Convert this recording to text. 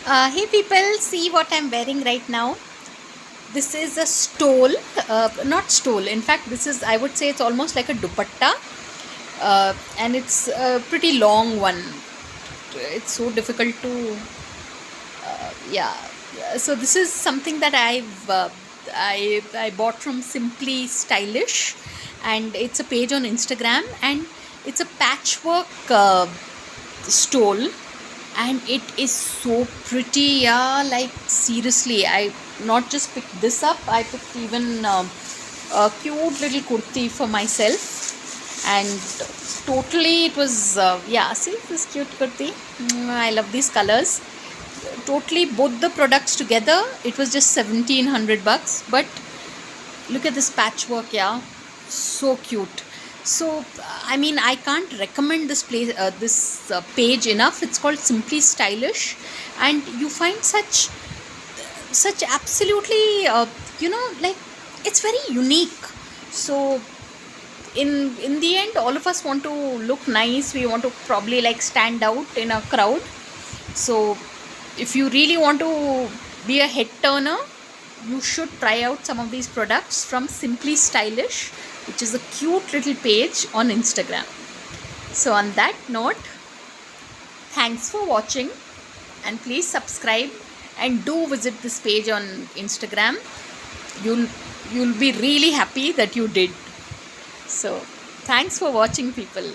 Hey people, see what I'm wearing right now. This is a stole, not stole. In fact, I would say it's almost like a dupatta, and it's a pretty long one. It's so difficult to, yeah. So this is something that I bought from Simply Stylish, and it's a page on Instagram, and it's a patchwork stole, and it is so pretty. Yeah, like seriously, I not just picked this up, I picked even a cute little kurti for myself, and totally it was yeah, see this cute kurti. I love these colors. Totally both the products together, it was just 1700 bucks, but look at this patchwork. Yeah, so cute. So I mean, I can't recommend this page enough. It's called Simply Stylish, and you find such absolutely like it's very unique. So in the end, all of us want to look nice. We want to probably like stand out in a crowd. So if you really want to be a head turner, you should try out some of these products from Simply Stylish, which is a cute little page on Instagram. So on that note, thanks for watching, and please subscribe and do visit this page on Instagram. You'll be really happy that you did. So thanks for watching, people.